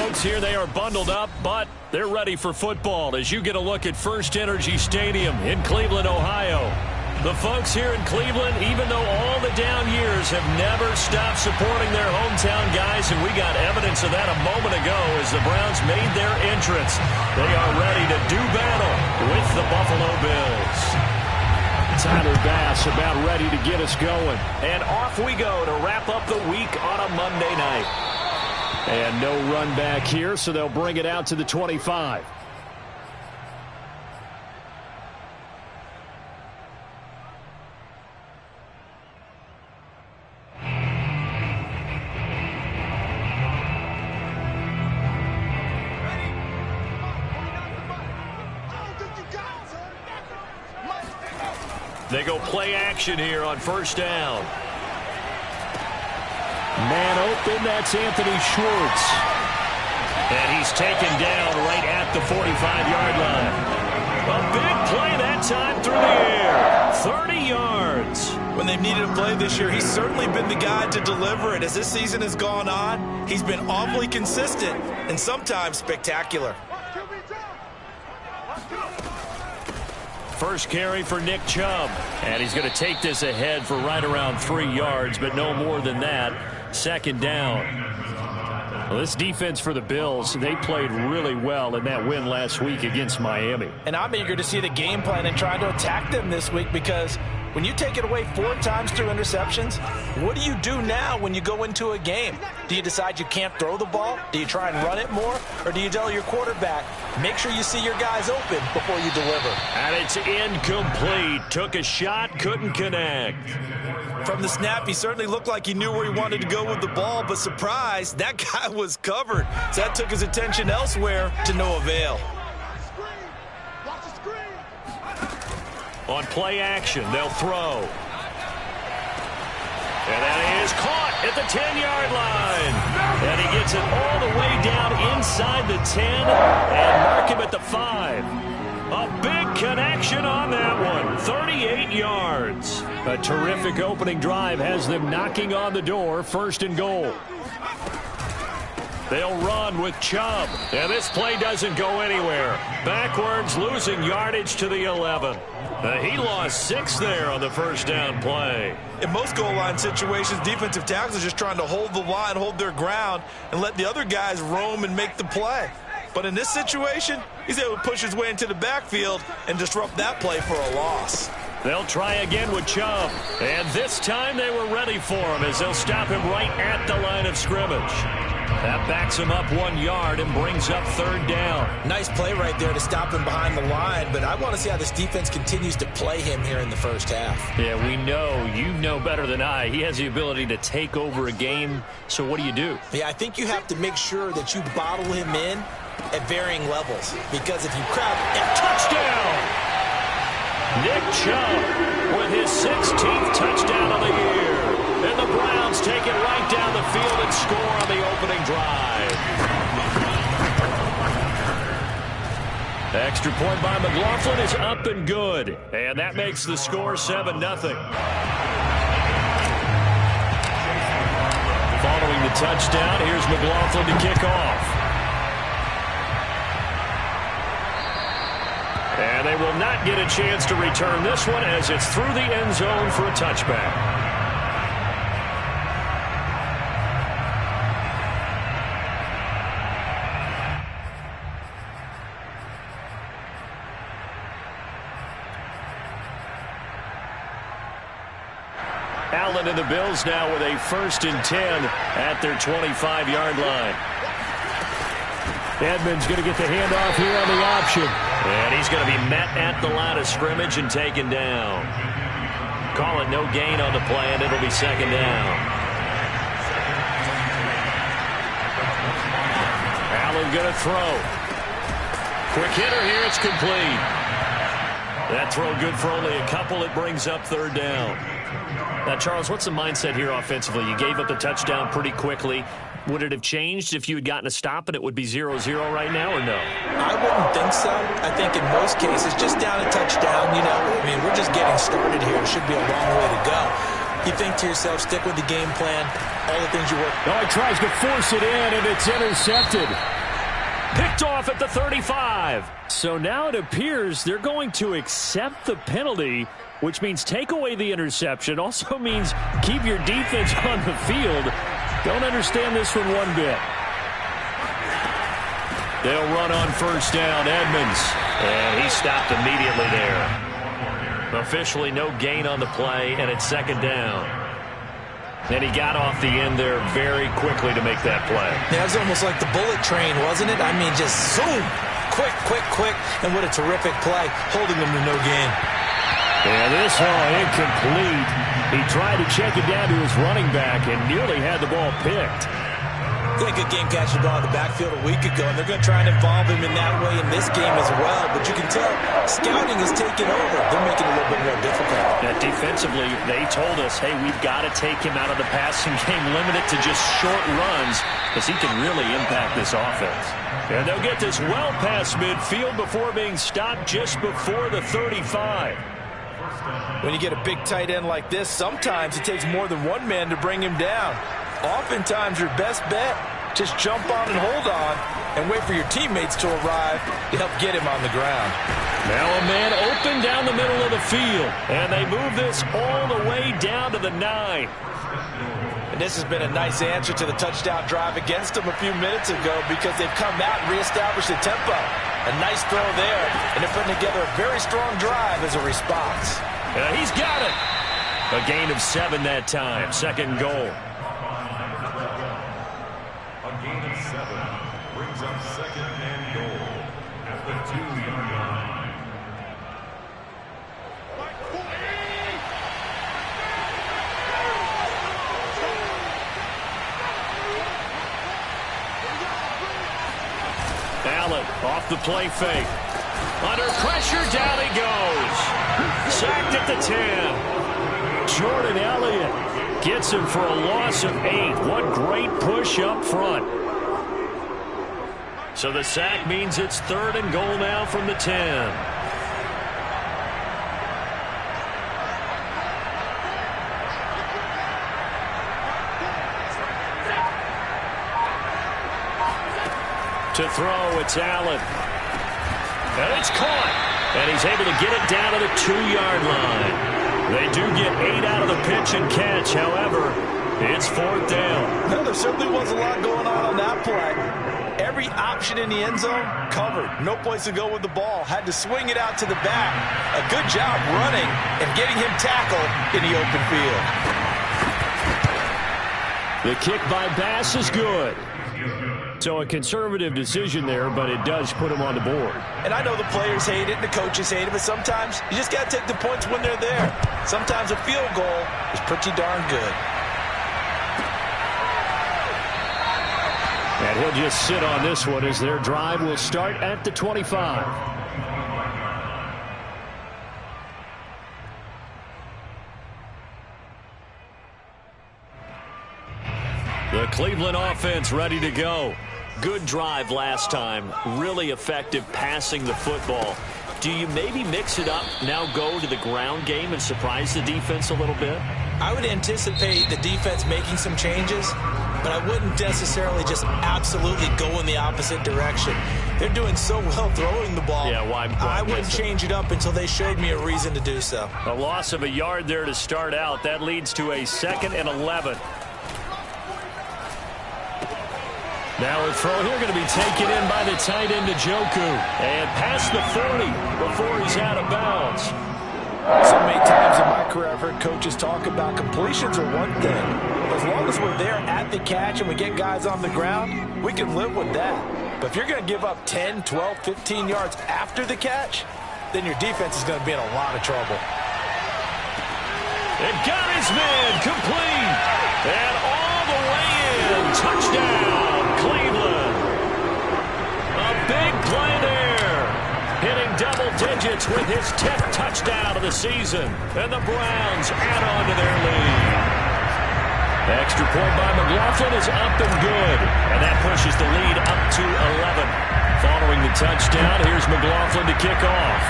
folks here, they are bundled up, but they're ready for football as you get a look at First Energy Stadium in Cleveland, Ohio. The folks here in Cleveland, even though all the down years, have never stopped supporting their hometown guys, and we got evidence of that a moment ago as the Browns made their entrance. They are ready to do battle with the Buffalo Bills. Tyler Bass about ready to get us going. And off we go to wrap up the week on a Monday night. And no run back here, so they'll bring it out to the 25. They go play action here on first down. Man open, that's Anthony Schwartz. And he's taken down right at the 45-yard line. A big play that time through the air. 30 yards. When they've needed a play this year, he's certainly been the guy to deliver it. As this season has gone on, he's been awfully consistent and sometimes spectacular. First carry for Nick Chubb. And he's going to take this ahead for right around 3 yards, but no more than that. Second down. Well, this defense for the Bills, they played really well in that win last week against Miami. And I'm eager to see the game plan and trying to attack them this week, because when you take it away 4 times through interceptions, what do you do now when you go into a game? Do you decide you can't throw the ball? Do you try and run it more? Or do you tell your quarterback, make sure you see your guys open before you deliver? And it's incomplete. Took a shot, couldn't connect. From the snap, he certainly looked like he knew where he wanted to go with the ball, but surprise, that guy was covered. So that took his attention elsewhere to no avail. On play action, they'll throw. And that is caught at the 10-yard line. And he gets it all the way down inside the 10 and mark him at the 5. A big connection on that one. 38 yards. A terrific opening drive has them knocking on the door. First and goal. They'll run with Chubb. And this play doesn't go anywhere. Backwards, losing yardage to the 11. He lost 6 there on the first down play. In most goal line situations, defensive tackles are just trying to hold the line, hold their ground, and let the other guys roam and make the play. But in this situation, he's able to push his way into the backfield and disrupt that play for a loss. They'll try again with Chubb. And this time they were ready for him as they'll stop him right at the line of scrimmage. That backs him up 1 yard and brings up third down. Nice play right there to stop him behind the line, but I want to see how this defense continues to play him here in the first half. Yeah, we know. You know better than I. He has the ability to take over a game, so what do you do? Yeah, I think you have to make sure that you bottle him in at varying levels, because if you crowd him, touchdown! Nick Chubb with his 16th touchdown of the year. And the Browns take it right down the field and score on the opening drive. The extra point by McLaughlin is up and good. And that makes the score 7-0. Following the touchdown, here's McLaughlin to kick off. And they will not get a chance to return this one as it's through the end zone for a touchback. Allen and the Bills now with a 1st and 10 at their 25-yard line. Edmonds going to get the handoff here on the option. And he's going to be met at the line of scrimmage and taken down. Call it no gain on the play, and it'll be second down. Allen going to throw. Quick hitter here, it's complete. That throw good for only a couple. It brings up third down. Now, Charles, what's the mindset here offensively? You gave up the touchdown pretty quickly. Would it have changed if you had gotten a stop and it would be 0-0 right now, or no? I wouldn't think so. I think in most cases, just down a touchdown, you know, I mean, we're just getting started here. It should be a long way to go. You think to yourself, stick with the game plan, all the things you work. Oh, he tries to force it in, and it's intercepted. Picked off at the 35. So now it appears they're going to accept the penalty, which means take away the interception. Also means keep your defense on the field. Don't understand this one one bit. They'll run on first down, Edmonds. And he stopped immediately there. Officially no gain on the play, and it's second down. And he got off the end there very quickly to make that play. Yeah, it was almost like the bullet train, wasn't it? I mean, just zoom. Quick, quick, quick. And what a terrific play, holding them to no gain. Yeah, this one incomplete. He tried to check it down to his running back and nearly had the ball picked. He had a good game catching the ball in the backfield a week ago, and they're going to try and involve him in that way in this game as well. But you can tell scouting is taking over. They're making it a little bit more difficult. Yeah, defensively, they told us, hey, we've got to take him out of the passing game, limit it to just short runs, because he can really impact this offense. And they'll get this well past midfield before being stopped just before the 35. When you get a big tight end like this, sometimes it takes more than one man to bring him down. Oftentimes, your best bet, just jump on and hold on and wait for your teammates to arrive to help get him on the ground. Now a man open down the middle of the field, and they move this all the way down to the 9. And this has been a nice answer to the touchdown drive against them a few minutes ago because they've come out and reestablished the tempo. A nice throw there, and they're putting together a very strong drive as a response. He's got it. A gain of 7 that time. Second goal. A gain of 7 brings up second and goal at the 2-yard line. Allen off the play fake. Under pressure, down he goes. Sacked at the 10. Jordan Elliott gets him for a loss of 8. What great push up front. So the sack means it's 3rd and goal now from the 10. To throw, it's Allen. And it's caught. And he's able to get it down to the 2-yard line. They do get 8 out of the pitch and catch. However, it's 4th down. No, there certainly was a lot going on that play. Every option in the end zone covered. No place to go with the ball. Had to swing it out to the back. A good job running and getting him tackled in the open field. The kick by Bass is good. So a conservative decision there, but it does put him on the board. And I know the players hate it and the coaches hate it, but sometimes you just got to take the points when they're there. Sometimes a field goal is pretty darn good. And he'll just sit on this one as their drive will start at the 25. The Cleveland offense ready to go. Good drive last time. Really effective passing the football. Do you maybe mix it up, now go to the ground game and surprise the defense a little bit? I would anticipate the defense making some changes, but I wouldn't necessarily just absolutely go in the opposite direction. They're doing so well throwing the ball. Yeah, why I wouldn't change it up until they showed me a reason to do so. A loss of a yard there to start out. That leads to a 2nd and 11. Now a throw here going to be taken in by the tight end Njoku. And past the 40 before he's out of bounds. So many times in my career I've heard coaches talk about completions are one thing. As long as we're there at the catch and we get guys on the ground, we can live with that. But if you're going to give up 10, 12, 15 yards after the catch, then your defense is going to be in a lot of trouble. And got his man complete. And all the way in. Touchdown, Cleveland. A big play there. Hitting double digits with his 10th touchdown of the season. And the Browns add on to their lead. The extra point by McLaughlin is up and good. And that pushes the lead up to 11. Following the touchdown, here's McLaughlin to kick off.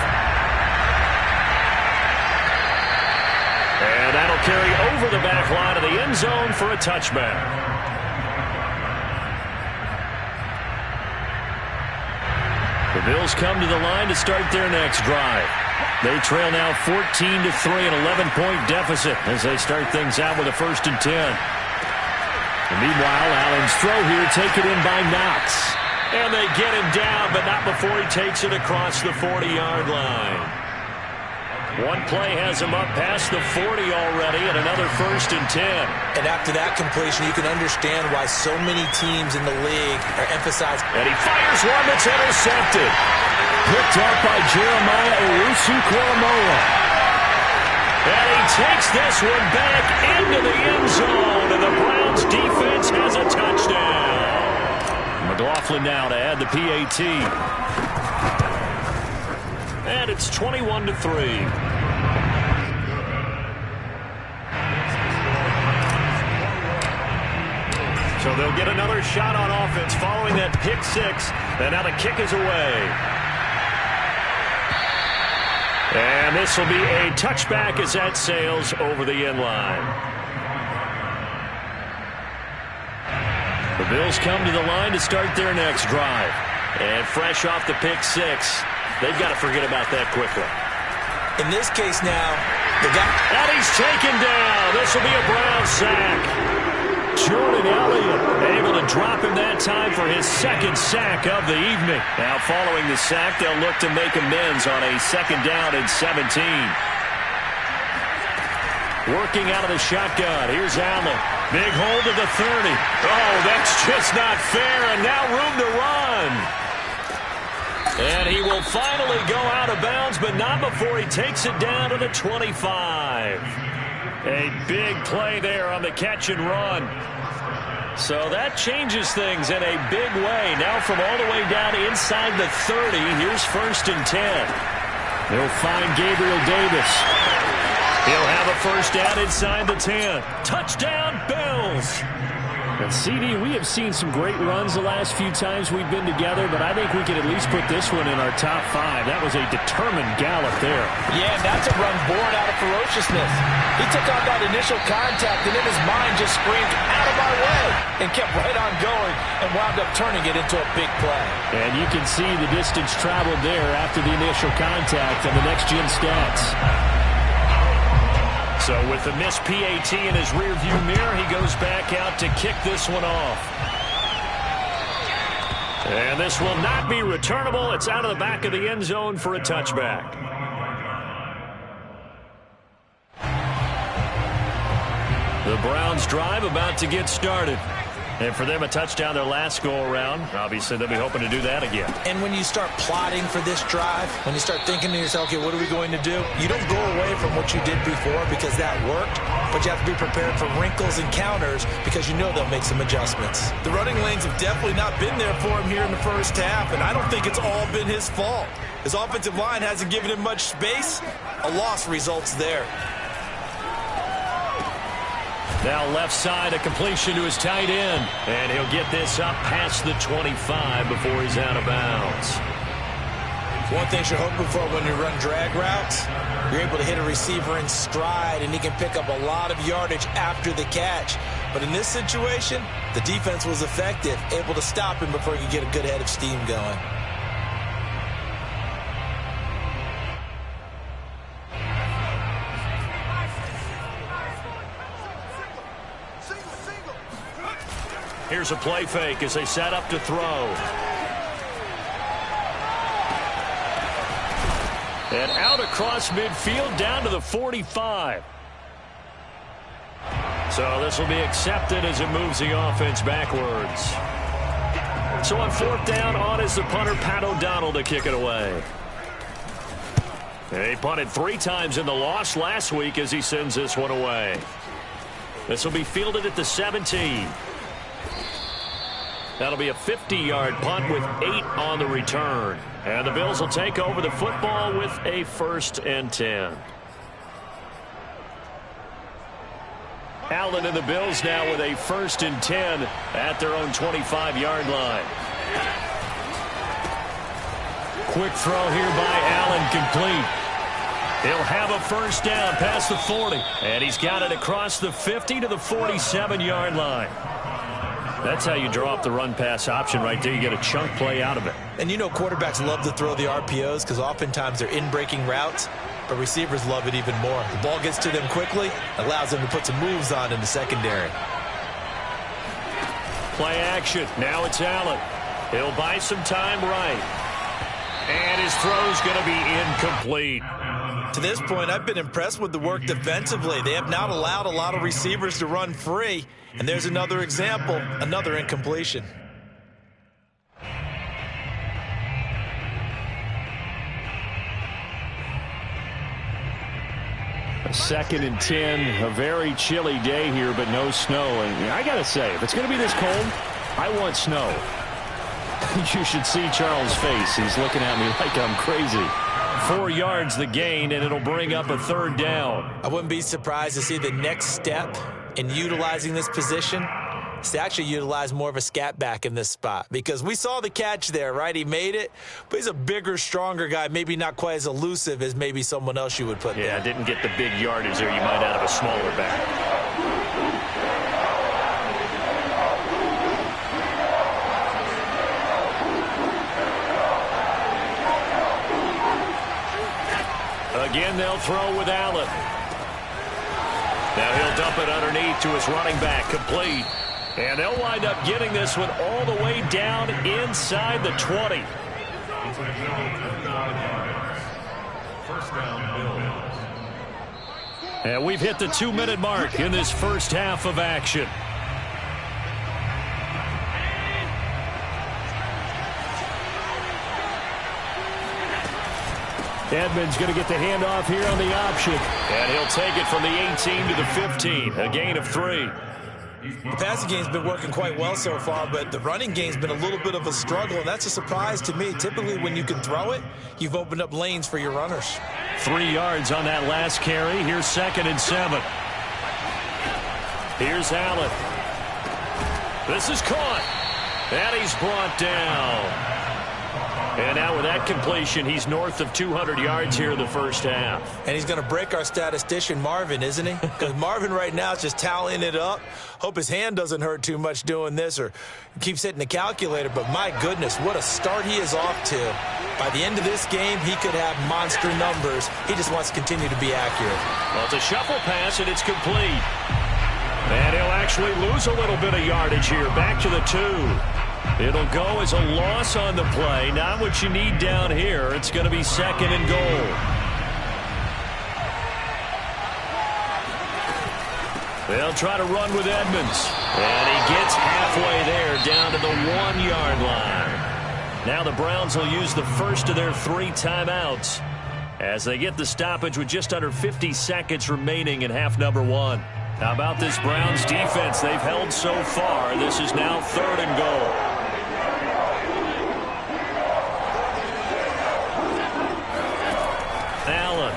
And that'll They'll carry over the back line of the end zone for a touchback. The Bills come to the line to start their next drive. They trail now 14-3, an 11-point deficit as they start things out with a 1st and 10. And meanwhile, Allen's throw here taken in by Knox. And they get him down, but not before he takes it across the 40-yard line. One play has him up past the 40 already, and another 1st and 10. And after that completion, you can understand why so many teams in the league are emphasizing. And he fires one that's intercepted. Picked up by Jeremiah Owusu-Koramoah. And he takes this one back into the end zone, and the Browns defense has a touchdown. McLaughlin now to add the PAT. And it's 21-3. So they'll get another shot on offense following that pick 6. And now the kick is away. And this will be a touchback as that sails over the end line. The Bills come to the line to start their next drive. And fresh off the pick 6, they've got to forget about that quickly. In this case now, the guy... And he's taken down. This will be a Brown sack. Jordan Elliott able to drop him that time for his 2nd sack of the evening. Now following the sack, they'll look to make amends on a 2nd down and 17. Working out of the shotgun. Here's Allen. Big hold of the 30. Oh, that's just not fair, and now room to run. And he will finally go out of bounds, but not before he takes it down to the 25. A big play there on the catch and run. So that changes things in a big way. Now from all the way down inside the 30, here's 1st and 10. They'll find Gabriel Davis. He'll have a 1st down inside the 10. Touchdown, Bills! And CD, we have seen some great runs the last few times we've been together, but I think we can at least put this one in our top 5. That was a determined gallop there. Yeah, that's a run born out of ferociousness. He took on that initial contact, and in his mind just screamed, out of my way, and kept right on going and wound up turning it into a big play. And you can see the distance traveled there after the initial contact on the next-gen stats. So with the missed PAT in his rearview mirror, he goes back out to kick this one off. And this will not be returnable. It's out of the back of the end zone for a touchback. The Browns drive about to get started. And for them, a touchdown their last go-around. Obviously, they'll be hoping to do that again. And when you start plotting for this drive, when you start thinking to yourself, okay, what are we going to do? You don't go away from what you did before because that worked, but you have to be prepared for wrinkles and counters because you know they'll make some adjustments. The running lanes have definitely not been there for him here in the 1st half, and I don't think it's all been his fault. His offensive line hasn't given him much space. A loss results there. Now left side, a completion to his tight end. And he'll get this up past the 25 before he's out of bounds. One thing you're hoping for when you run drag routes, you're able to hit a receiver in stride, and he can pick up a lot of yardage after the catch. But in this situation, the defense was effective, able to stop him before he could get a good head of steam going. Here's a play fake as they set up to throw. And out across midfield down to the 45. So this will be accepted as it moves the offense backwards. So on 4th down, on is the punter, Pat O'Donnell, to kick it away. And he punted 3 times in the loss last week as he sends this one away. This will be fielded at the 17. That'll be a 50-yard punt with 8 on the return. And the Bills will take over the football with a 1st and 10. Allen and the Bills now with a 1st and 10 at their own 25-yard line. Quick throw here by Allen, complete. He'll have a first down past the 40. And he's got it across the 50 to the 47-yard line. That's how you draw up the run-pass option right there. You get a chunk play out of it. And you know quarterbacks love to throw the RPOs because oftentimes they're in-breaking routes, but receivers love it even more. The ball gets to them quickly, allows them to put some moves on in the secondary. Play action. Now it's Allen. He'll buy some time right. And his throw's going to be incomplete. To this point, I've been impressed with the work defensively. They have not allowed a lot of receivers to run free. And there's another example, another incompletion. A 2nd and 10, a very chilly day here, but no snow. And I got to say, if it's going to be this cold, I want snow. You should see Charles' face. He's looking at me like I'm crazy. 4 yards the gain, and it'll bring up a 3rd down. I wouldn't be surprised to see the next step in utilizing this position is to actually utilize more of a scat back in this spot, because we saw the catch there, right? He made it, but he's a bigger, stronger guy, maybe not quite as elusive as maybe someone else you would put there. Yeah, didn't get the big yardage there you might out of a smaller back. Again, they'll throw with Allen. Now he'll dump it underneath to his running back, complete. And they'll wind up getting this one all the way down inside the 20. First down, Bills. And we've hit the 2-minute mark in this first half of action. Edmonds going to get the handoff here on the option. And he'll take it from the 18 to the 15, a gain of 3. The passing game's been working quite well so far, but the running game's been a little bit of a struggle, and that's a surprise to me. Typically, when you can throw it, you've opened up lanes for your runners. 3 yards on that last carry. Here's 2nd and 7. Here's Allen. This is caught. And he's brought down. And now with that completion, he's north of 200 yards here in the first half. And he's going to break our statistician, Marvin, isn't he? Because Marvin right now is just tallying it up. Hope his hand doesn't hurt too much doing this or keeps hitting the calculator. But my goodness, what a start he is off to. By the end of this game, he could have monster numbers. He just wants to continue to be accurate. Well, it's a shuffle pass, and it's complete. And he'll actually lose a little bit of yardage here. Back to the 2. It'll go as a loss on the play. Not what you need down here. It's going to be 2nd and goal. They'll try to run with Edmonds. And he gets halfway there down to the 1-yard line. Now the Browns will use the first of their 3 timeouts as they get the stoppage with just under 50 seconds remaining in half number 1. How about this Browns defense? They've held so far. This is now 3rd and goal. Allen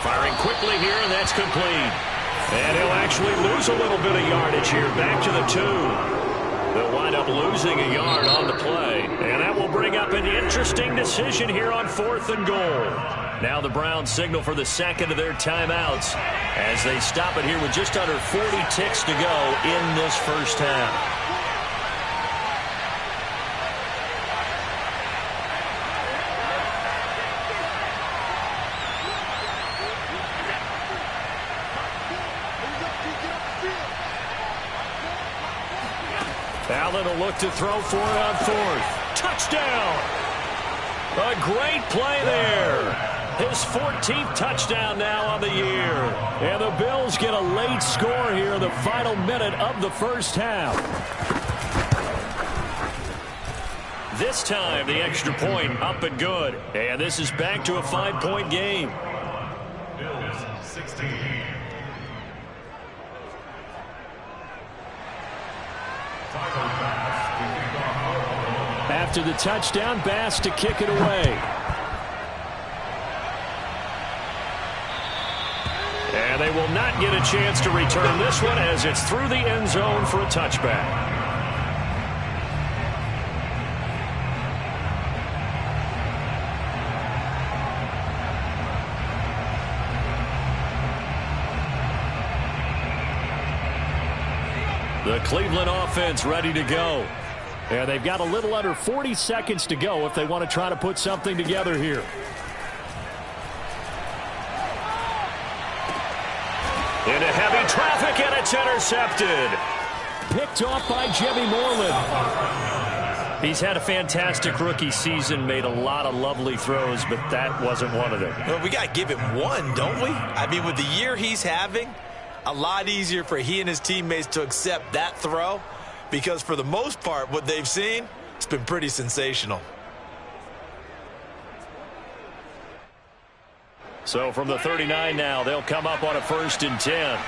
firing quickly here, and that's complete. And he'll actually lose a little bit of yardage here. Back to the 2. They'll wind up losing a yard on the play. And that will bring up an interesting decision here on 4th and goal. Now the Browns signal for the 2nd of their timeouts as they stop it here with just under 40 ticks to go in this first half. Allen will look to throw for it on 4th. Touchdown! A great play there. His 14th touchdown now on the year. And the Bills get a late score here in the final minute of the first half. This time, the extra point up and good. And this is back to a 5-point game. Bills 16. After the touchdown, Bass to kick it away. And they will not get a chance to return this one as it's through the end zone for a touchback. The Cleveland offense ready to go. And they've got a little under 40 seconds to go if they want to try to put something together here. Into heavy traffic, and it's intercepted. Picked off by Jimmy Moreland. He's had a fantastic rookie season, made a lot of lovely throws, but that wasn't one of them. Well, we got to give him one, don't we? I mean, with the year he's having, a lot easier for he and his teammates to accept that throw because for the most part, what they've seen, it's been pretty sensational. So from the 39 now, they'll come up on a 1st and 10.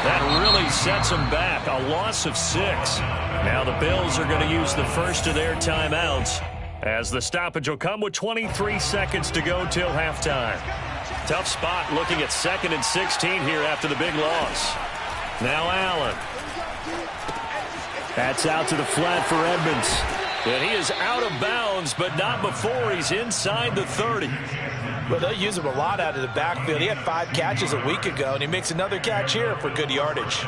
That really sets them back. A loss of 6. Now the Bills are going to use the first of their timeouts as the stoppage will come with 23 seconds to go till halftime. Tough spot looking at 2nd and 16 here after the big loss. Now Allen. That's out to the flat for Edmonds. And he is out of bounds, but not before he's inside the 30. Well, they'll use him a lot out of the backfield. He had 5 catches a week ago, and he makes another catch here for good yardage.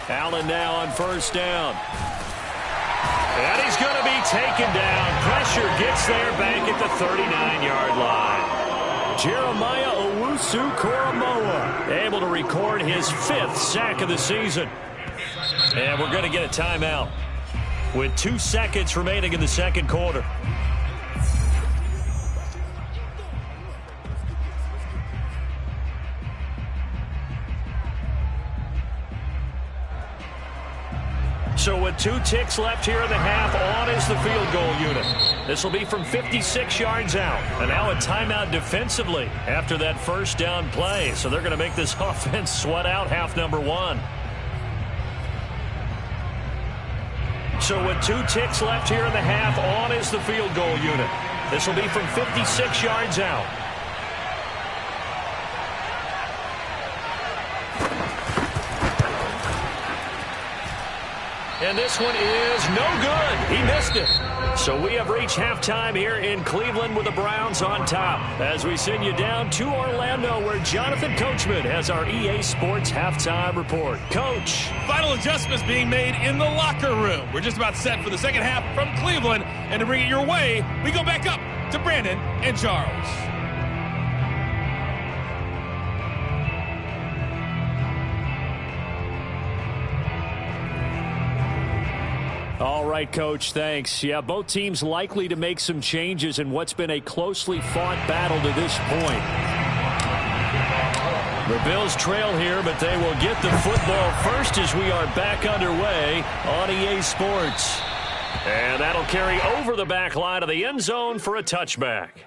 Allen now on 1st down. And he's going to be taken down. Pressure gets there back at the 39-yard line. Jeremiah Owusu-Koramoah able to record his 5th sack of the season. And we're going to get a timeout with 2 seconds remaining in the second quarter. So with 2 ticks left here in the half, on is the field goal unit. This will be from 56 yards out. And now a timeout defensively after that 1st down play. So they're going to make this offense sweat out half number 1. So with 2 ticks left here in the half, on is the field goal unit. This will be from 56 yards out. And this one is no good. He missed it. So we have reached halftime here in Cleveland with the Browns on top. As we send you down to Orlando where Jonathan Coachman has our EA Sports halftime report. Coach. Final adjustments being made in the locker room. We're just about set for the second half from Cleveland. And to bring it your way, we go back up to Brandon and Charles. All right, Coach, thanks. Yeah, both teams likely to make some changes in what's been a closely fought battle to this point. The Bills trail here, but they will get the football first as we are back underway on EA Sports. And that'll carry over the back line of the end zone for a touchback.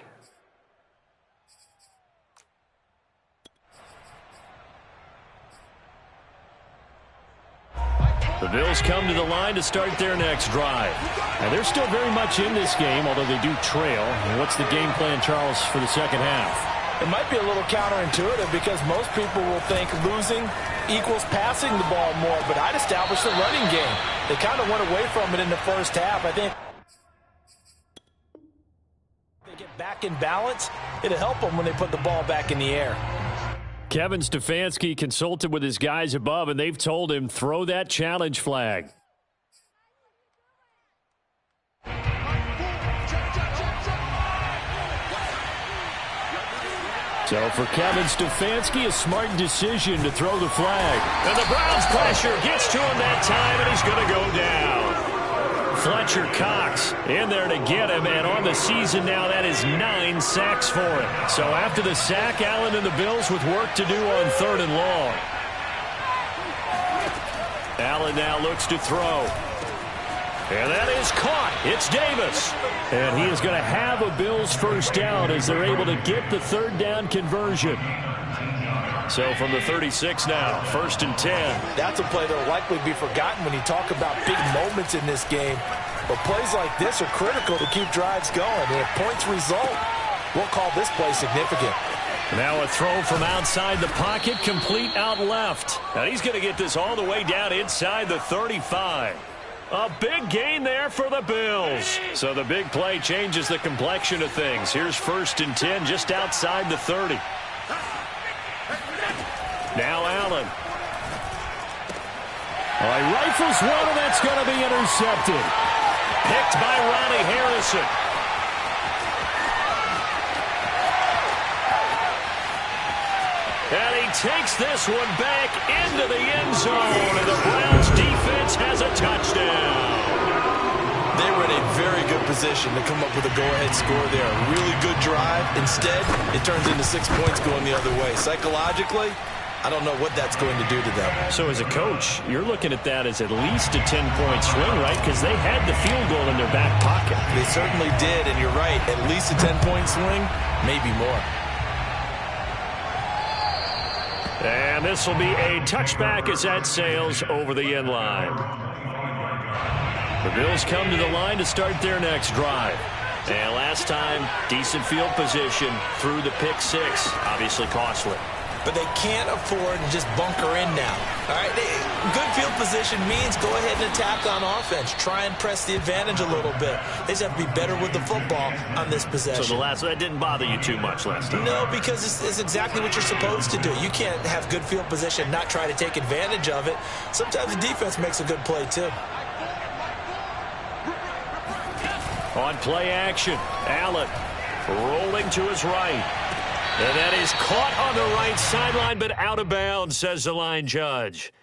The Bills come to the line to start their next drive. And they're still very much in this game, although they do trail. And what's the game plan, Charles, for the second half? It might be a little counterintuitive because most people will think losing equals passing the ball more, but I'd establish the running game. They kind of went away from it in the first half. I think they get back in balance. It'll help them when they put the ball back in the air. Kevin Stefanski consulted with his guys above, and they've told him, throw that challenge flag. So for Kevin Stefanski, a smart decision to throw the flag. And the Browns pressure gets to him that time, and he's going to go down. Fletcher Cox in there to get him, and on the season now, that is 9 sacks for him. So after the sack, Allen and the Bills with work to do on 3rd and long. Allen now looks to throw. And that is caught. It's Davis. And he is going to have a Bills first down as they're able to get the 3rd down conversion. So from the 36 now, 1st and 10. That's a play that will likely be forgotten when you talk about big moments in this game. But plays like this are critical to keep drives going. And if points result, we'll call this play significant. Now a throw from outside the pocket, complete out left. And he's going to get this all the way down inside the 35. A big gain there for the Bills. So the big play changes the complexion of things. Here's 1st and 10 just outside the 30. Now Allen. He rifles one, and that's going to be intercepted. Picked by Ronnie Harrison. And he takes this one back into the end zone, and the Browns defense has a touchdown. They were in a very good position to come up with a go-ahead score there. A really good drive. Instead, it turns into 6 points going the other way. Psychologically, I don't know what that's going to do to them. So as a coach, you're looking at that as at least a 10-point swing, right? Because they had the field goal in their back pocket. They certainly did, and you're right. At least a 10-point swing, maybe more. And this will be a touchback as that sails over the end line. The Bills come to the line to start their next drive. And last time, decent field position through the pick six. Obviously costly. But they can't afford to just bunker in now. All right, good field position means go ahead and attack on offense. Try and press the advantage a little bit. They just have to be better with the football on this possession. So that didn't bother you too much last time? No, because it's exactly what you're supposed to do. You can't have good field position and not try to take advantage of it. Sometimes the defense makes a good play, too. On play action, Allen rolling to his right. And that is caught on the right sideline, but out of bounds, says the line judge.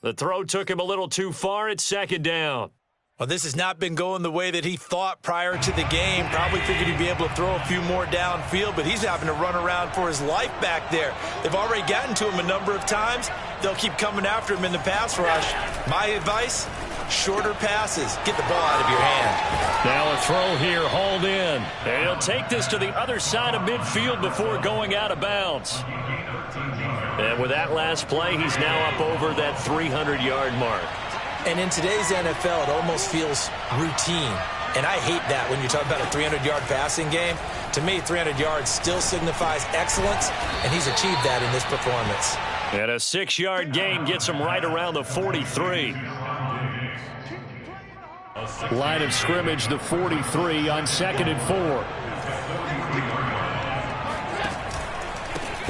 The throw took him a little too far. It's 2nd down. Well, this has not been going the way that he thought prior to the game. Probably figured he'd be able to throw a few more downfield, but he's having to run around for his life back there. They've already gotten to him a number of times. They'll keep coming after him in the pass rush. My advice, shorter passes. Get the ball out of your hand. Now a throw here, hauled in. And he'll take this to the other side of midfield before going out of bounds. And with that last play, he's now up over that 300-yard mark. And in today's NFL, it almost feels routine. And I hate that when you talk about a 300-yard passing game. To me, 300 yards still signifies excellence, and he's achieved that in this performance. And a 6-yard gain gets him right around the 43. Line of scrimmage, the 43 on 2nd and 4.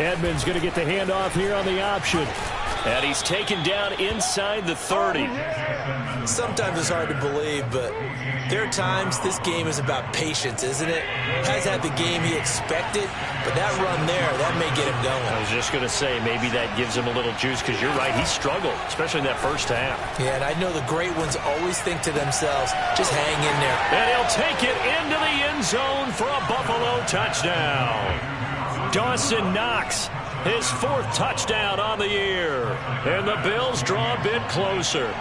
Edmonds going to get the handoff here on the option. And he's taken down inside the 30. Sometimes it's hard to believe, but there are times this game is about patience, isn't it? Has had the game he expected, but that run there, that may get him going. I was just going to say, maybe that gives him a little juice, because you're right, he struggled, especially in that first half. Yeah, and I know the great ones always think to themselves, just hang in there. And he'll take it into the end zone for a Buffalo touchdown. Dawson Knox, his 4th touchdown on the year. And the Bills draw a bit closer.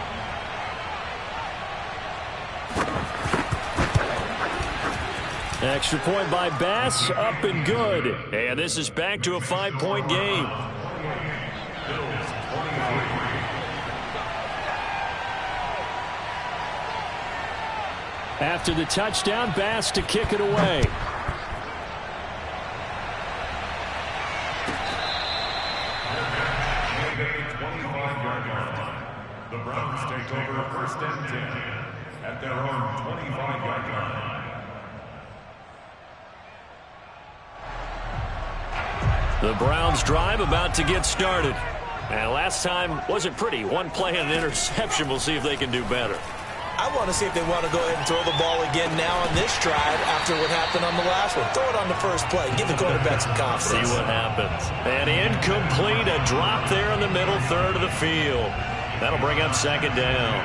Extra point by Bass, up and good. And this is back to a 5-point game. After the touchdown, Bass to kick it away. The Browns take over 1st and 10 at their own 25-yard line. The Browns drive about to get started. And last time wasn't pretty. One play and an interception. We'll see if they can do better. I want to see if they want to go ahead and throw the ball again now on this drive after what happened on the last one. Throw it on the first play. Give the quarterback some confidence. See what happens. And incomplete. A drop there in the middle third of the field. That'll bring up 2nd down.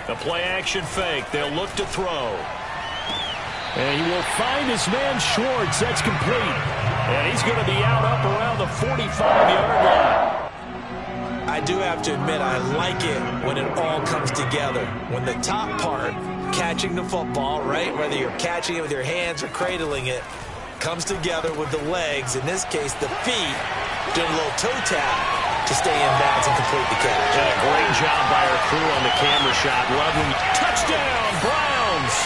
The play-action fake. They'll look to throw. And he will find his man Schwartz. That's complete. And he's going to be out up around the 45-yard line. I I do have to admit, I like it when it all comes together. When the top part, catching the football, right, whether you're catching it with your hands or cradling it, comes together with the legs, in this case the feet, doing a little toe tap to stay in bounds and complete the catch. And a great job by our crew on the camera shot. Lovely. Touchdown, Browns!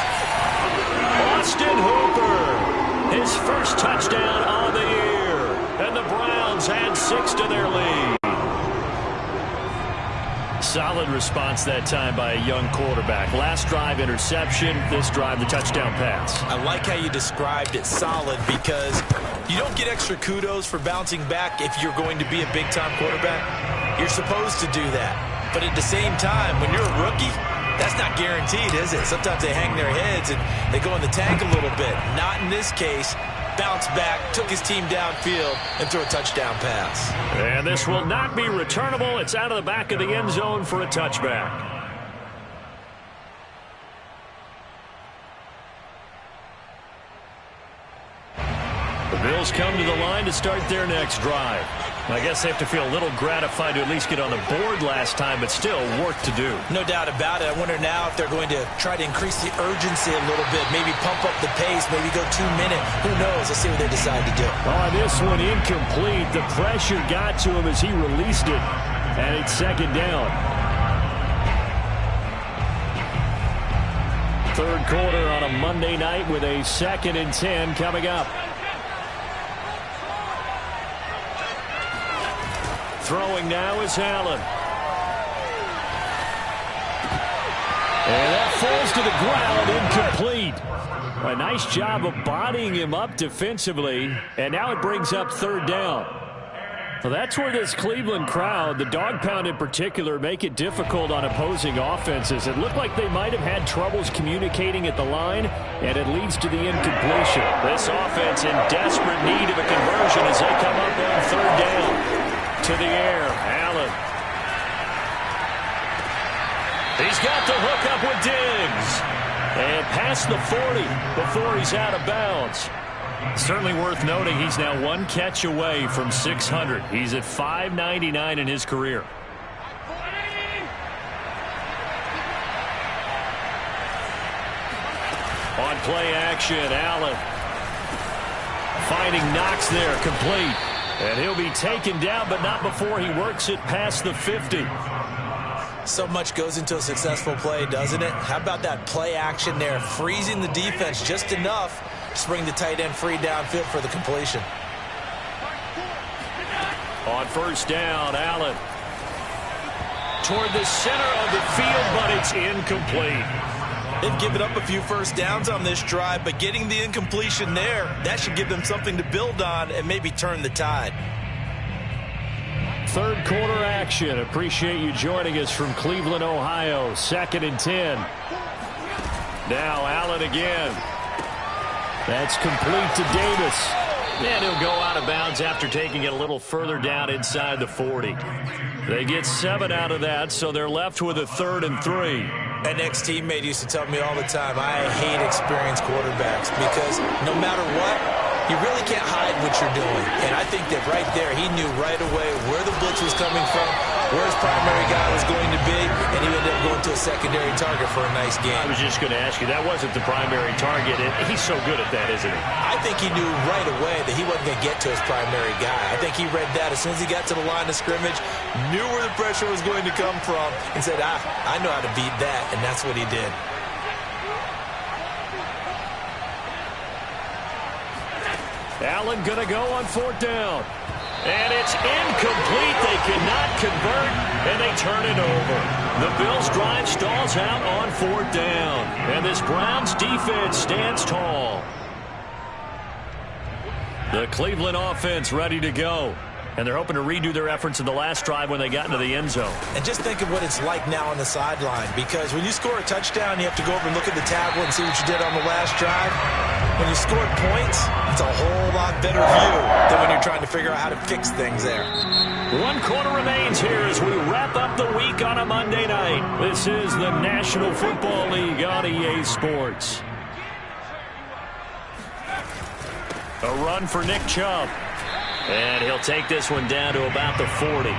Austin Hooper, his first touchdown on the year. And the Browns add 6 to their lead. Solid response that time by a young quarterback. Last drive, interception. This drive, the touchdown pass. I like how you described it, solid, because you don't get extra kudos for bouncing back if you're going to be a big-time quarterback. You're supposed to do that. But at the same time, when you're a rookie, that's not guaranteed, is it? Sometimes they hang their heads and they go in the tank a little bit. Not in this case. Bounced back, took his team downfield, and threw a touchdown pass. And this will not be returnable. It's out of the back of the end zone for a touchback. The Bills come to the line to start their next drive. I guess they have to feel a little gratified to at least get on the board last time, but still work to do. No doubt about it. I wonder now if they're going to try to increase the urgency a little bit, maybe pump up the pace, maybe go 2 minute. Who knows? Let's see what they decide to do. On this one, incomplete. The pressure got to him as he released it, and it's second down. Third quarter on a Monday night with a 2nd and 10 coming up. Throwing now is Allen. And that falls to the ground, incomplete. A nice job of bodying him up defensively, and now it brings up 3rd down. Well, that's where this Cleveland crowd, the dog pound in particular, make it difficult on opposing offenses. It looked like they might have had troubles communicating at the line, and it leads to the incompletion. This offense in desperate need of a conversion as they come up on 3rd down. To the air, Allen. He's got the hook up with Diggs. And past the 40 before he's out of bounds. Certainly worth noting he's now 1 catch away from 600. He's at 599 in his career. On play action, Allen. Finding Knox there, complete. And he'll be taken down, but not before he works it past the 50. So much goes into a successful play, doesn't it? How about that play action there, freezing the defense just enough to bring the tight end free downfield for the completion. On 1st down, Allen. Toward the center of the field, but it's incomplete. They've given up a few first downs on this drive, but getting the incompletion there, that should give them something to build on and maybe turn the tide. 3rd quarter action. Appreciate you joining us from Cleveland, Ohio. 2nd and 10. Now Allen again. That's complete to Davis. And he'll go out of bounds after taking it a little further down inside the 40. They get 7 out of that, so they're left with a 3rd and 3. An ex-teammate used to tell me all the time, I hate experienced quarterbacks because no matter what, you really can't hide what you're doing. And I think that right there, he knew right away where the blitz was coming from, where his primary guy was going to be, and he ended up going to a secondary target for a nice game. I was just going to ask you, that wasn't the primary target. He's so good at that, isn't he? I think he knew right away that he wasn't going to get to his primary guy. I think he read that as soon as he got to the line of scrimmage, knew where the pressure was going to come from, and said, I know how to beat that, and that's what he did. Allen going to go on 4th down. And it's incomplete. They cannot convert, and they turn it over. The Bills' drive stalls out on 4th down. And this Browns defense stands tall. The Cleveland offense ready to go. And they're hoping to redo their efforts in the last drive when they got into the end zone. And just think of what it's like now on the sideline, because when you score a touchdown, you have to go over and look at the tablet and see what you did on the last drive. When you scored points, it's a whole lot better view than when you're trying to figure out how to fix things there. 1 quarter remains here as we wrap up the week on a Monday night. This is the National Football League on EA Sports. A run for Nick Chubb. And he'll take this one down to about the 40.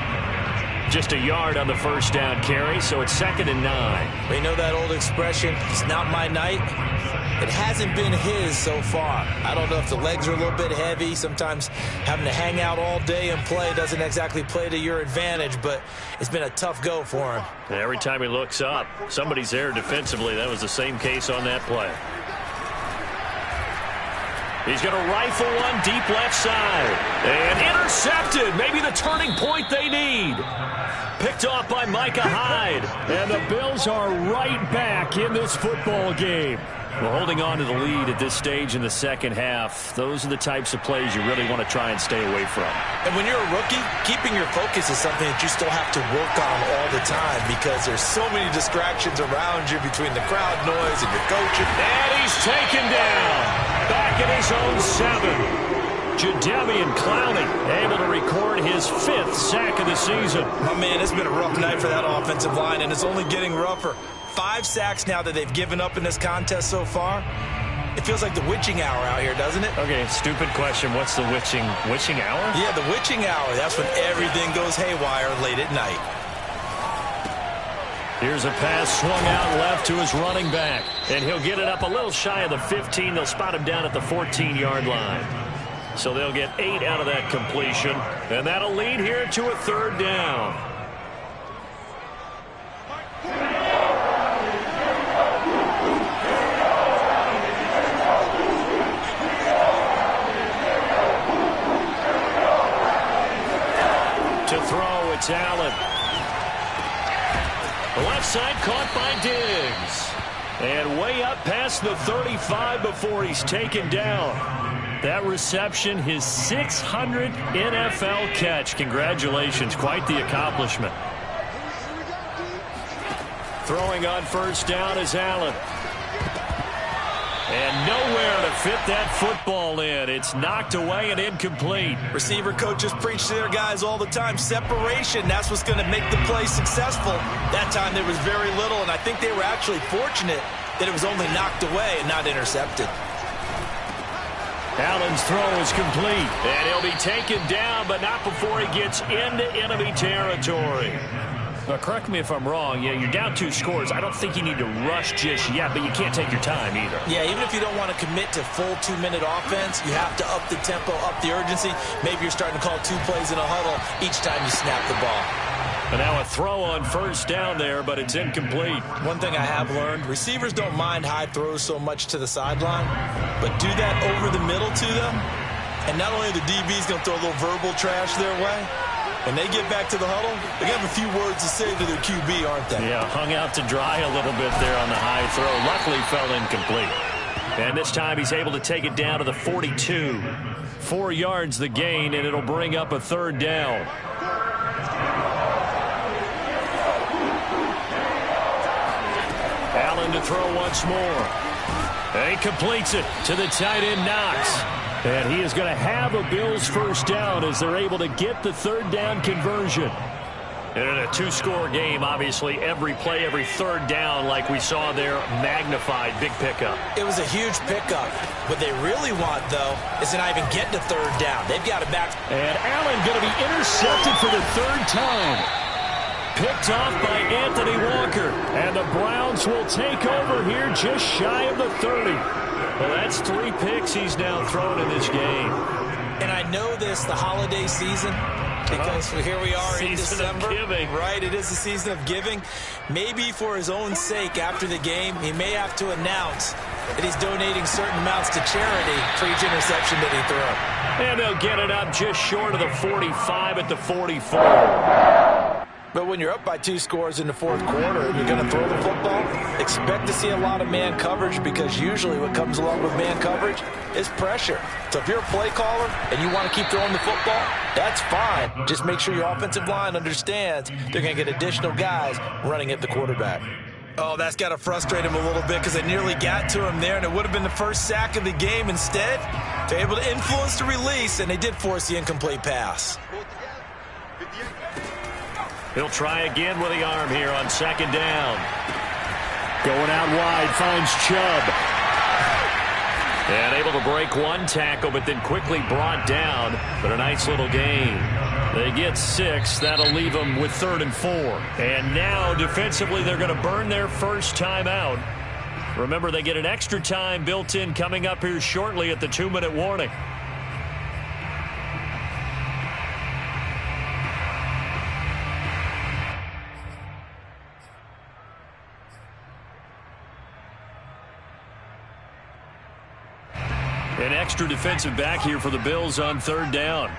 Just a yard on the first down carry, so it's 2nd and 9. We know that old expression, it's not my night. It hasn't been his so far. I don't know if the legs are a little bit heavy. Sometimes having to hang out all day and play doesn't exactly play to your advantage, but it's been a tough go for him. Every time he looks up, somebody's there defensively. That was the same case on that play. He's going to rifle one deep left side. And intercepted. Maybe the turning point they need. Picked off by Micah Hyde. And the Bills are right back in this football game. Well, holding on to the lead at this stage in the second half, those are the types of plays you really want to try and stay away from. And when you're a rookie, keeping your focus is something that you still have to work on all the time because there's so many distractions around you between the crowd noise and your coaching. And he's taken down. Back at his own 7. Jadeveon Clowney able to record his 5th sack of the season. Oh, man, it's been a rough night for that offensive line, and it's only getting rougher. 5 sacks now that they've given up in this contest so far. It feels like the witching hour out here, doesn't it? Okay, stupid question. What's the witching hour? Yeah, the witching hour. That's when everything goes haywire late at night. Here's a pass swung out left to his running back. And he'll get it up a little shy of the 15. They'll spot him down at the 14-yard line. So they'll get 8 out of that completion. And that'll lead here to a 3rd down. To throw, it's Allen. The left side caught by Diggs. And way up past the 35 before he's taken down. That reception, his 600th NFL catch. Congratulations. Quite the accomplishment. Throwing on first down is Allen. And nowhere to fit that football in. It's knocked away and incomplete. Receiver coaches preach to their guys all the time. Separation, that's what's going to make the play successful. That time there was very little, and I think they were actually fortunate that it was only knocked away and not intercepted. Allen's throw is complete. And he'll be taken down, but not before he gets into enemy territory. Now, correct me if I'm wrong. Yeah, you're down 2 scores. I don't think you need to rush just yet, but you can't take your time either. Yeah, even if you don't want to commit to full 2-minute offense, you have to up the tempo, up the urgency. Maybe you're starting to call 2 plays in a huddle each time you snap the ball. And now a throw on first down there, but it's incomplete. One thing I have learned, receivers don't mind high throws so much to the sideline, but do that over the middle to them, and not only are the DBs going to throw a little verbal trash their way, when they get back to the huddle, they have a few words to say to their QB, aren't they? Yeah, hung out to dry a little bit there on the high throw. Luckily fell incomplete. And this time he's able to take it down to the 42. 4 yards the gain, and it'll bring up a 3rd down. Allen to throw once more. And he completes it to the tight end, Knox. And he is going to have a Bills first down as they're able to get the 3rd down conversion. And in a 2-score game, obviously, every play, every 3rd down, like we saw there, magnified. Big pickup. It was a huge pickup. What they really want, though, is to not even get to 3rd down. They've got it back. And Allen going to be intercepted for the 3rd time. Picked off by Anthony Walker. And the Browns will take over here just shy of the 30. Well, that's 3 picks he's now thrown in this game. And I know this, the holiday season, because here we are in December. Season of giving. Right, it is the season of giving. Maybe for his own sake after the game, he may have to announce that he's donating certain amounts to charity for each interception that he threw. And they'll get it up just short of the 45 at the 44. But when you're up by 2 scores in the 4th quarter and you're going to throw the football, expect to see a lot of man coverage because usually what comes along with man coverage is pressure. So if you're a play caller and you want to keep throwing the football, that's fine. Just make sure your offensive line understands they're going to get additional guys running at the quarterback. Oh, that's got to frustrate him a little bit because they nearly got to him there, and it would have been the first sack of the game. Instead, they're able to influence the release, and they did force the incomplete pass. He'll try again with the arm here on 2nd down. Going out wide, finds Chubb. And able to break one tackle, but then quickly brought down. But a nice little gain. They get 6. That'll leave them with 3rd and 4. And now, defensively, they're going to burn their first timeout. Remember, they get an extra time built in coming up here shortly at the 2-minute warning. An extra defensive back here for the Bills on 3rd down.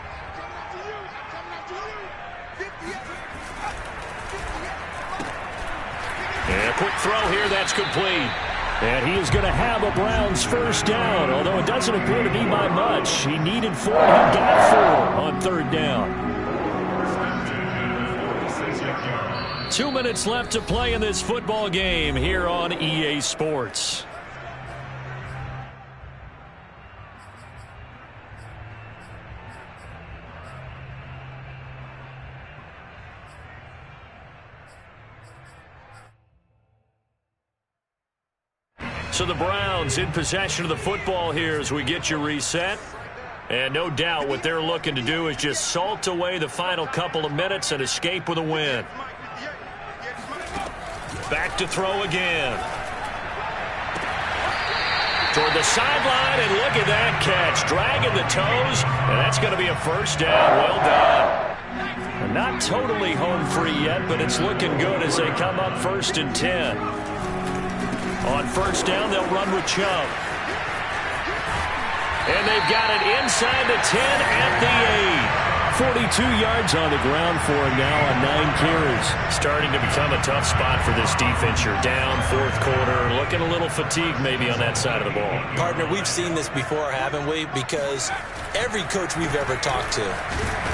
And a quick throw here, that's complete. And he is going to have a Browns first down, although it doesn't appear to be by much. He needed 4, he got 4 on 3rd down. 2 minutes left to play in this football game here on EA Sports. So the Browns in possession of the football here as we get you reset. And no doubt what they're looking to do is just salt away the final couple of minutes and escape with a win. Back to throw again. Toward the sideline, and look at that catch. Dragging the toes, and that's going to be a first down. Well done. Not totally home free yet, but it's looking good as they come up 1st and 10. On 1st down, they'll run with Chubb. And they've got it inside the 10 at the 8. 42 yards on the ground for him now on 9 carries. Starting to become a tough spot for this defense. You're down 4th quarter, looking a little fatigued maybe on that side of the ball. Partner, we've seen this before, haven't we? Because every coach we've ever talked to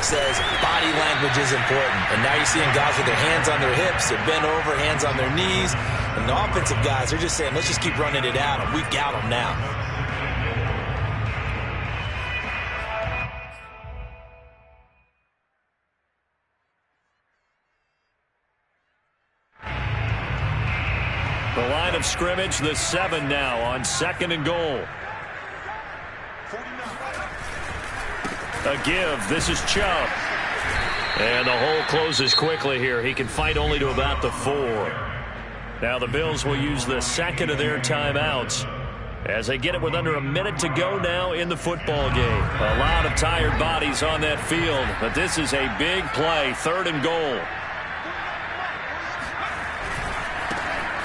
says body language is important. And now you're seeing guys with their hands on their hips, they're bent over, hands on their knees. And the offensive guys, they're just saying, let's just keep running it out, and we've got them now. The line of scrimmage, the 7 now on 2nd and goal. A give. This is Chubb. And the hole closes quickly here. He can fight only to about the 4. Now the Bills will use the 2nd of their timeouts as they get it with under a minute to go now in the football game. A lot of tired bodies on that field, but this is a big play. 3rd and goal.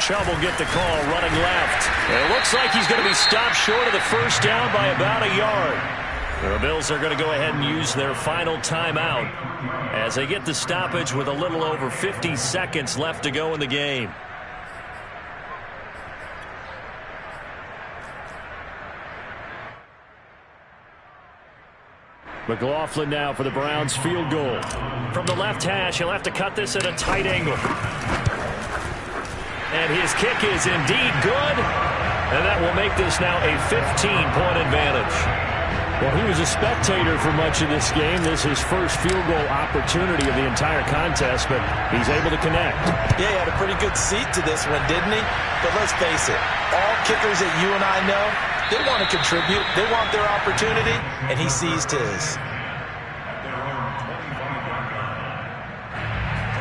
Chubb will get the call running left. And it looks like he's going to be stopped short of the first down by about a yard. The Bills are going to go ahead and use their final timeout as they get the stoppage with a little over 50 seconds left to go in the game. McLaughlin now for the Browns field goal. From the left hash, he'll have to cut this at a tight angle. And his kick is indeed good. And that will make this now a 15-point advantage. Well, he was a spectator for much of this game. This is his first field goal opportunity of the entire contest, but he's able to connect. Yeah, he had a pretty good seat to this one, didn't he? But let's face it, all kickers that you and I know, they want to contribute. They want their opportunity, and he seized his.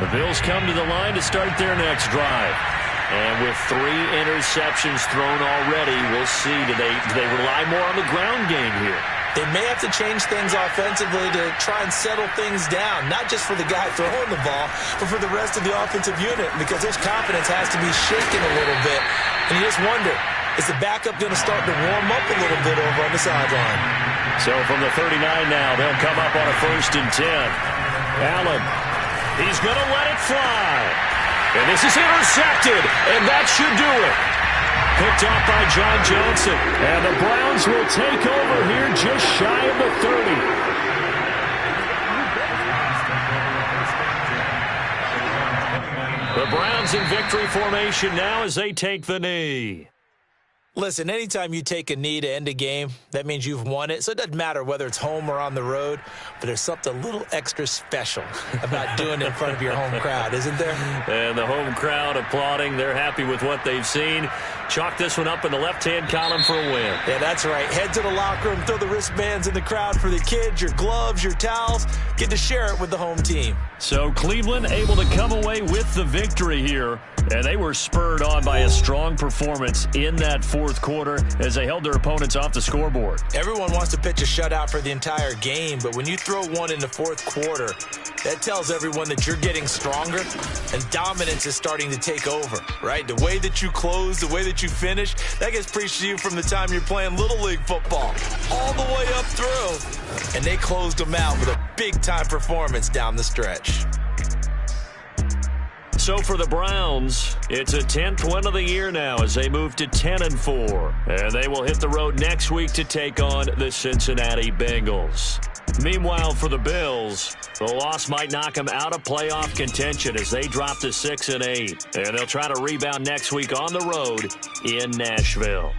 The Bills come to the line to start their next drive. And with 3 interceptions thrown already, we'll see. Do they rely more on the ground game here? They may have to change things offensively to try and settle things down, not just for the guy throwing the ball, but for the rest of the offensive unit, because his confidence has to be shaken a little bit. And you just wonder, is the backup going to start to warm up a little bit over on the sideline? So from the 39 now, they'll come up on a 1st and 10. Allen, he's going to let it fly. And this is intercepted, and that should do it. Picked off by John Johnson. And the Browns will take over here just shy of the 30. The Browns in victory formation now as they take the knee. Listen, anytime you take a knee to end a game, that means you've won it. So it doesn't matter whether it's home or on the road, but there's something a little extra special about doing it in front of your home crowd, isn't there? And the home crowd applauding. They're happy with what they've seen. chalk this one up in the left-hand column for a win. Yeah, that's right. Head to the locker room, throw the wristbands in the crowd for the kids, your gloves, your towels. Get to share it with the home team. So Cleveland able to come away with the victory here, and they were spurred on by a strong performance in that fourth quarter as they held their opponents off the scoreboard. Everyone wants to pitch a shutout for the entire game, but when you throw one in the fourth quarter, that tells everyone that you're getting stronger and dominance is starting to take over, right? The way that you close, the way that you finish, that gets preached to you from the time you're playing Little League football all the way up through. And they closed them out with a big-time performance down the stretch. So for the Browns, it's a 10th win of the year now as they move to 10-4. And they will hit the road next week to take on the Cincinnati Bengals. Meanwhile, for the Bills, the loss might knock them out of playoff contention as they drop to 6-8. And they'll try to rebound next week on the road in Nashville.